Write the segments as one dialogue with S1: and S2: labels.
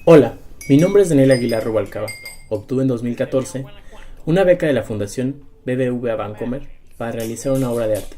S1: Hola, mi nombre es Daniel Aguilar Rubalcaba. Obtuve en 2014 una beca de la Fundación BBVA Bancomer para realizar una obra de arte.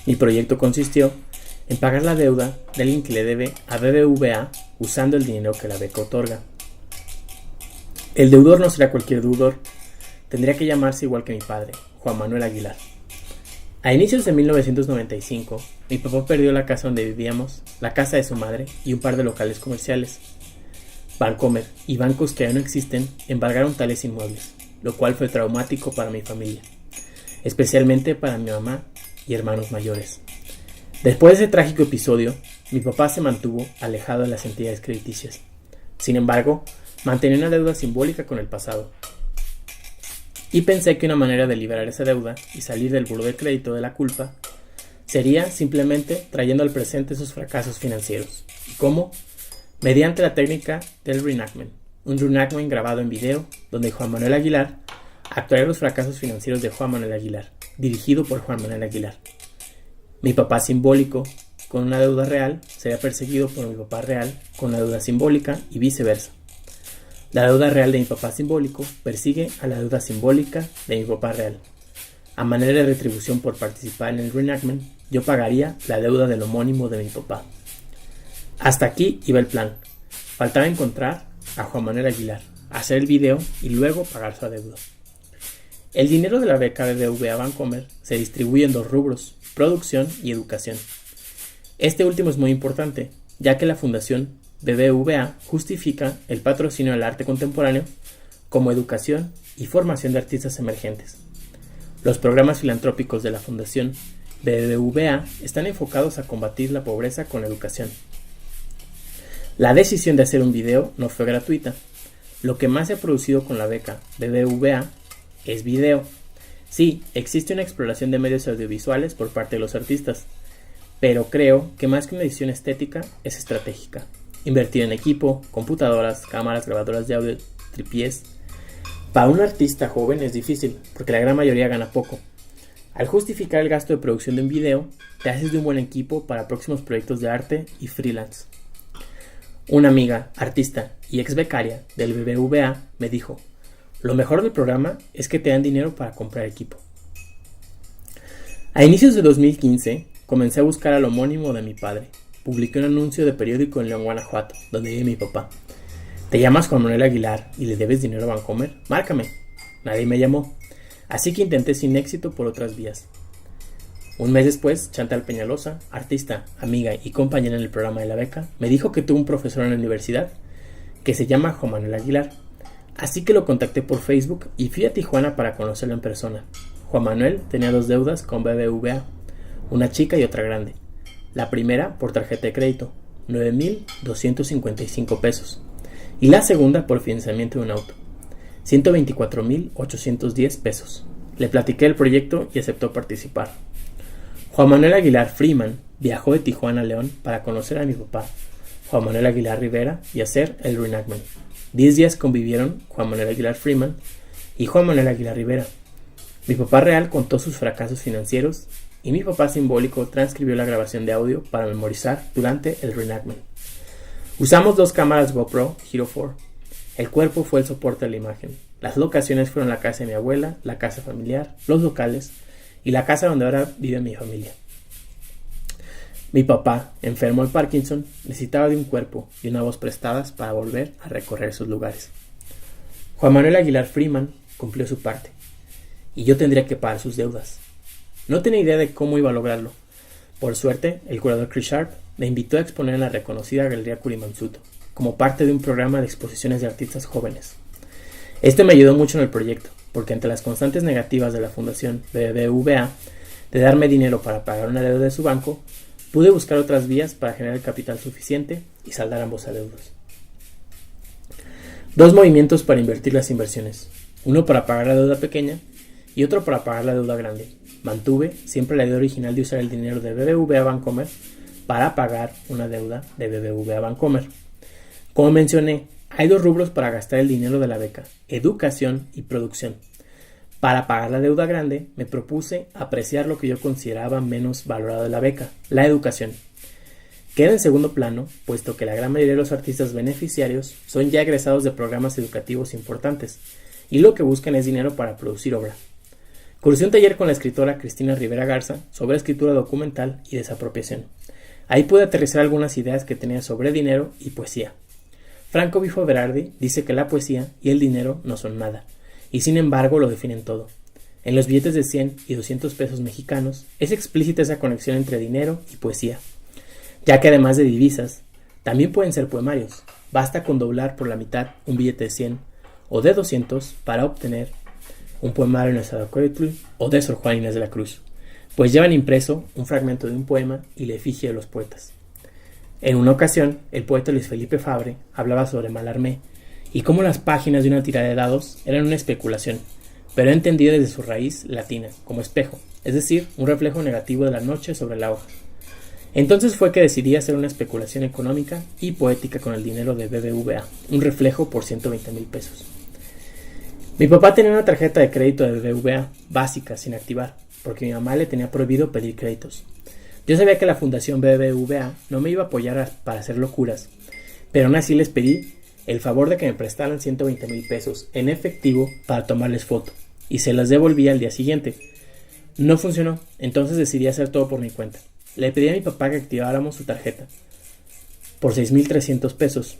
S1: Mi proyecto consistió en pagar la deuda de alguien que le debe a BBVA usando el dinero que la beca otorga. El deudor no será cualquier deudor, tendría que llamarse igual que mi padre, Juan Manuel Aguilar. A inicios de 1995, mi papá perdió la casa donde vivíamos, la casa de su madre y un par de locales comerciales. Bancomer y bancos que ya no existen embargaron tales inmuebles, lo cual fue traumático para mi familia, especialmente para mi mamá y hermanos mayores. Después de ese trágico episodio, mi papá se mantuvo alejado de las entidades crediticias. Sin embargo, mantenía una deuda simbólica con el pasado. Y pensé que una manera de liberar esa deuda y salir del buró de crédito de la culpa sería simplemente trayendo al presente sus fracasos financieros. ¿Y cómo? Mediante la técnica del reenactment, un reenactment grabado en video donde Juan Manuel Aguilar actuaría los fracasos financieros de Juan Manuel Aguilar, dirigido por Juan Manuel Aguilar. Mi papá simbólico, con una deuda real, sería perseguido por mi papá real con una deuda simbólica y viceversa. La deuda real de mi papá simbólico persigue a la deuda simbólica de mi papá real. A manera de retribución por participar en el reenactment, yo pagaría la deuda del homónimo de mi papá. Hasta aquí iba el plan. Faltaba encontrar a Juan Manuel Aguilar, hacer el video y luego pagar su adeudo. El dinero de la beca de BBVA Bancomer se distribuye en dos rubros, producción y educación. Este último es muy importante, ya que la Fundación BBVA justifica el patrocinio del arte contemporáneo como educación y formación de artistas emergentes. Los programas filantrópicos de la Fundación BBVA están enfocados a combatir la pobreza con la educación. La decisión de hacer un video no fue gratuita. Lo que más se ha producido con la beca BBVA es video. Sí, existe una exploración de medios audiovisuales por parte de los artistas, pero creo que más que una decisión estética es estratégica. Invertir en equipo, computadoras, cámaras, grabadoras de audio, tripiés. Para un artista joven es difícil, porque la gran mayoría gana poco. Al justificar el gasto de producción de un video, te haces de un buen equipo para próximos proyectos de arte y freelance. Una amiga, artista y ex becaria del BBVA me dijo: lo mejor del programa es que te dan dinero para comprar equipo. A inicios de 2015 comencé a buscar al homónimo de mi padre. Publiqué un anuncio de periódico en León, Guanajuato, donde vive mi papá. ¿Te llamas Juan Manuel Aguilar y le debes dinero a Bancomer? Márcame. Nadie me llamó, así que intenté sin éxito por otras vías. Un mes después, Chantal Peñalosa, artista, amiga y compañera en el programa de la beca, me dijo que tuvo un profesor en la universidad que se llama Juan Manuel Aguilar. Así que lo contacté por Facebook y fui a Tijuana para conocerlo en persona. Juan Manuel tenía dos deudas con BBVA, una chica y otra grande. La primera por tarjeta de crédito, 9,255 pesos, y la segunda por financiamiento de un auto, 124,810 pesos. Le platiqué el proyecto y aceptó participar. Juan Manuel Aguilar Freeman viajó de Tijuana a León para conocer a mi papá, Juan Manuel Aguilar Rivera, y hacer el reenactment. 10 días convivieron Juan Manuel Aguilar Freeman y Juan Manuel Aguilar Rivera. Mi papá real contó sus fracasos financieros y mi papá simbólico transcribió la grabación de audio para memorizar durante el reenactment. Usamos dos cámaras GoPro Hero 4. El cuerpo fue el soporte de la imagen. Las locaciones fueron la casa de mi abuela, la casa familiar, los locales y la casa donde ahora vive mi familia. Mi papá, enfermo de Parkinson, necesitaba de un cuerpo y una voz prestadas para volver a recorrer esos lugares. Juan Manuel Aguilar Freeman cumplió su parte, y yo tendría que pagar sus deudas. No tenía idea de cómo iba a lograrlo. Por suerte, el curador Chris Sharp me invitó a exponer en la reconocida Galería Kurimansuto, como parte de un programa de exposiciones de artistas jóvenes. Esto me ayudó mucho en el proyecto, porque ante las constantes negativas de la Fundación BBVA de darme dinero para pagar una deuda de su banco, pude buscar otras vías para generar el capital suficiente y saldar ambos adeudos. Dos movimientos para invertir las inversiones, uno para pagar la deuda pequeña y otro para pagar la deuda grande. Mantuve siempre la idea original de usar el dinero de BBVA Bancomer para pagar una deuda de BBVA Bancomer. Como mencioné, hay dos rubros para gastar el dinero de la beca: educación y producción. Para pagar la deuda grande, me propuse apreciar lo que yo consideraba menos valorado de la beca, la educación. queda en segundo plano, puesto que la gran mayoría de los artistas beneficiarios son ya egresados de programas educativos importantes, y lo que buscan es dinero para producir obra. Cursé un taller con la escritora Cristina Rivera Garza sobre escritura documental y desapropiación. Ahí pude aterrizar algunas ideas que tenía sobre dinero y poesía. Franco Bifo Berardi dice que la poesía y el dinero no son nada, y sin embargo lo definen todo. En los billetes de 100 y 200 pesos mexicanos es explícita esa conexión entre dinero y poesía, ya que además de divisas, también pueden ser poemarios. Basta con doblar por la mitad un billete de 100 o de 200 para obtener un poemario en Nezahualcóyotl o de Sor Juana Inés de la Cruz, pues llevan impreso un fragmento de un poema y la efigie de los poetas. En una ocasión, el poeta Luis Felipe Fabre hablaba sobre Mallarmé y cómo las páginas de una tirada de dados eran una especulación, pero entendida desde su raíz latina, como espejo, es decir, un reflejo negativo de la noche sobre la hoja. Entonces fue que decidí hacer una especulación económica y poética con el dinero de BBVA, un reflejo por 120,000 pesos. Mi papá tenía una tarjeta de crédito de BBVA básica sin activar, porque mi mamá le tenía prohibido pedir créditos. Yo sabía que la fundación BBVA no me iba a apoyar para hacer locuras, pero aún así les pedí el favor de que me prestaran 120,000 pesos en efectivo para tomarles foto, y se las devolví al día siguiente. No funcionó, entonces decidí hacer todo por mi cuenta. Le pedí a mi papá que activáramos su tarjeta por 6,300 pesos.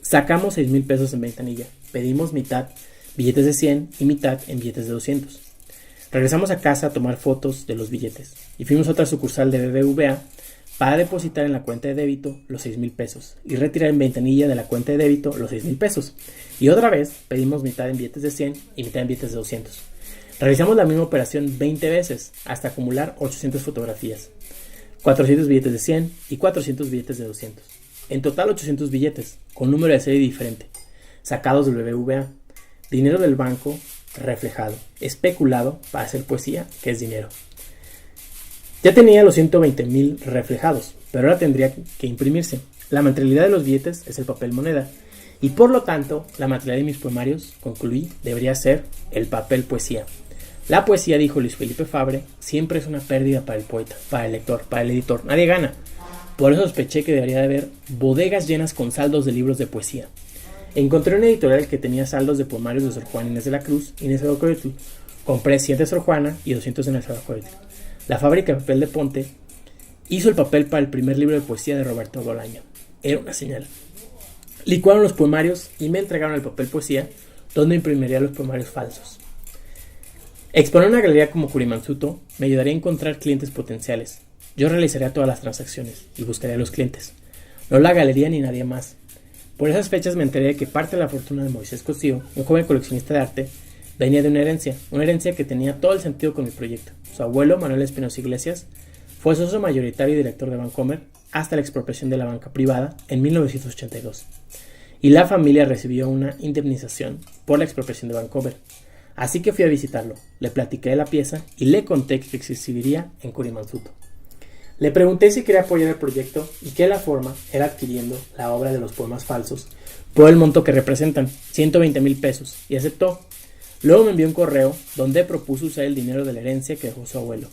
S1: Sacamos 6,000 pesos en ventanilla, pedimos mitad billetes de 100 y mitad en billetes de 200. Regresamos a casa a tomar fotos de los billetes y fuimos a otra sucursal de BBVA para depositar en la cuenta de débito los 6,000 pesos y retirar en ventanilla de la cuenta de débito los 6,000 pesos. Y otra vez pedimos mitad en billetes de 100 y mitad en billetes de 200. Realizamos la misma operación 20 veces hasta acumular 800 fotografías, 400 billetes de 100 y 400 billetes de 200. En total 800 billetes, con número de serie diferente, sacados del BBVA. Dinero del banco reflejado, especulado para hacer poesía, que es dinero. Ya tenía los 120,000 reflejados, pero ahora tendría que imprimirse. La materialidad de los billetes es el papel moneda, y por lo tanto, la materialidad de mis poemarios, concluí, debería ser el papel poesía. La poesía, dijo Luis Felipe Fabre, siempre es una pérdida para el poeta, para el lector, para el editor. Nadie gana. Por eso sospeché que debería de haber bodegas llenas con saldos de libros de poesía. Encontré una editorial que tenía saldos de poemarios de Sor Juana Inés de la Cruz y Nezahualcóyotl. Compré 100 de Sor Juana y 200 de Nezahualcóyotl. La fábrica de papel de Ponte hizo el papel para el primer libro de poesía de Roberto Bolaño. Era una señal. Licuaron los poemarios y me entregaron el papel poesía, donde imprimiría los poemarios falsos. Exponer una galería como Curimansuto me ayudaría a encontrar clientes potenciales. Yo realizaría todas las transacciones y buscaría a los clientes, no la galería ni nadie más. Por esas fechas me enteré de que parte de la fortuna de Moisés Cosío, un joven coleccionista de arte, venía de una herencia que tenía todo el sentido con mi proyecto. Su abuelo, Manuel Espinosa Iglesias, fue socio mayoritario y director de Bancomer hasta la expropiación de la banca privada en 1982. Y la familia recibió una indemnización por la expropiación de Bancomer. Así que fui a visitarlo, le platiqué de la pieza y le conté que se exhibiría en Curimansuto. Le pregunté si quería apoyar el proyecto y que la forma era adquiriendo la obra de los poemas falsos por el monto que representan, 120,000 pesos, y aceptó. Luego me envió un correo donde propuso usar el dinero de la herencia que dejó su abuelo,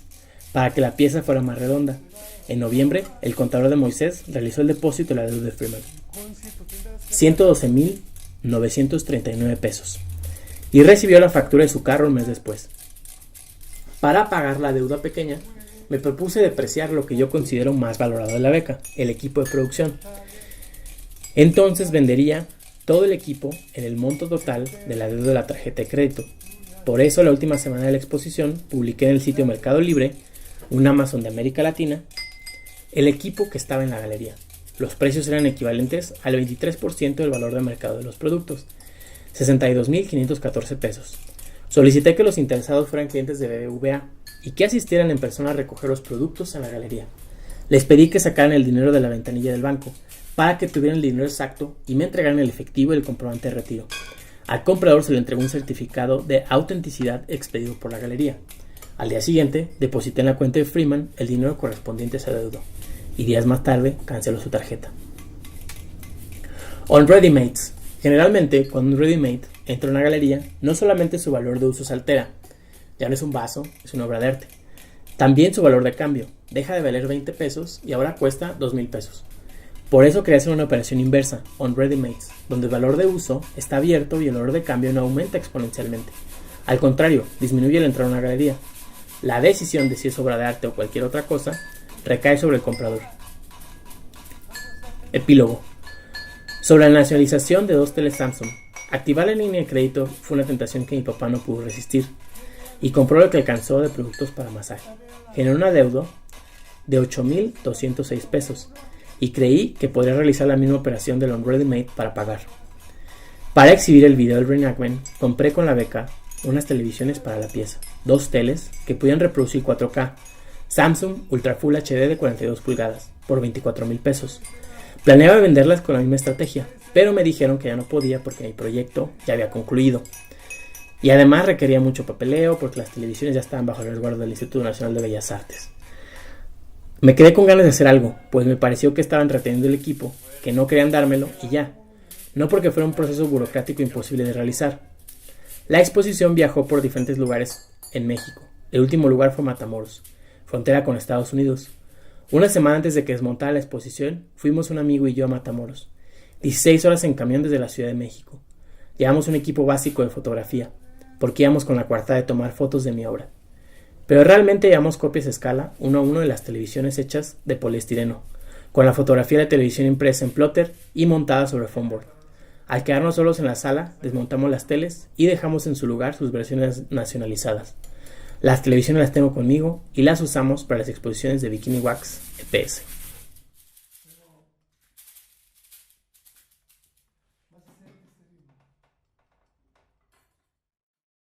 S1: para que la pieza fuera más redonda. En noviembre, el contador de Moisés realizó el depósito de la deuda de Freeman, 112,939 pesos, y recibió la factura de su carro un mes después. Para pagar la deuda pequeña, me propuse depreciar lo que yo considero más valorado de la beca, el equipo de producción. Entonces vendería todo el equipo en el monto total de la deuda de la tarjeta de crédito. Por eso la última semana de la exposición publiqué en el sitio Mercado Libre, un Amazon de América Latina, el equipo que estaba en la galería. Los precios eran equivalentes al 23% del valor de mercado de los productos, 62,514 pesos. Solicité que los interesados fueran clientes de BBVA y que asistieran en persona a recoger los productos en la galería. Les pedí que sacaran el dinero de la ventanilla del banco para que tuvieran el dinero exacto y me entregaran el efectivo y el comprobante de retiro. Al comprador se le entregó un certificado de autenticidad expedido por la galería. Al día siguiente, deposité en la cuenta de Freeman el dinero correspondiente a esa deuda y días más tarde canceló su tarjeta. On ready-mates. Generalmente, cuando un ready-made entra a una galería, no solamente su valor de uso se altera, ya no es un vaso, es una obra de arte. También su valor de cambio. deja de valer 20 pesos y ahora cuesta 2,000 pesos. Por eso quería hacer una operación inversa, on ready-mades, donde el valor de uso está abierto y el valor de cambio no aumenta exponencialmente. Al contrario, disminuye al entrar a una galería. La decisión de si es obra de arte o cualquier otra cosa recae sobre el comprador. Epílogo. Sobre la nacionalización de 2 teles Samsung. Activar la línea de crédito fue una tentación que mi papá no pudo resistir y compró lo que alcanzó de productos para masaje. Generó un adeudo de 8,206 pesos y creí que podría realizar la misma operación del On Ready Made para pagar. Para exhibir el video del reenactment, compré con la beca unas televisiones para la pieza, 2 teles que podían reproducir 4K, Samsung Ultra Full HD de 42 pulgadas, por 24,000 pesos. Planeaba venderlas con la misma estrategia, pero me dijeron que ya no podía porque mi proyecto ya había concluido. Y además requería mucho papeleo porque las televisiones ya estaban bajo el resguardo del Instituto Nacional de Bellas Artes. Me quedé con ganas de hacer algo, pues me pareció que estaban reteniendo el equipo, que no querían dármelo y ya. No porque fuera un proceso burocrático imposible de realizar. La exposición viajó por diferentes lugares en México. El último lugar fue Matamoros, frontera con Estados Unidos. Una semana antes de que desmontara la exposición, fuimos un amigo y yo a Matamoros. 16 horas en camión desde la Ciudad de México. Llevamos un equipo básico de fotografía, porque íbamos con la coartada de tomar fotos de mi obra. Pero realmente llevamos copias a escala, 1 a 1 de las televisiones hechas de poliestireno, con la fotografía de televisión impresa en plotter y montada sobre foam board. Al quedarnos solos en la sala, desmontamos las teles y dejamos en su lugar sus versiones nacionalizadas. Las televisiones las tengo conmigo y las usamos para las exposiciones de Bikini Wax EPS.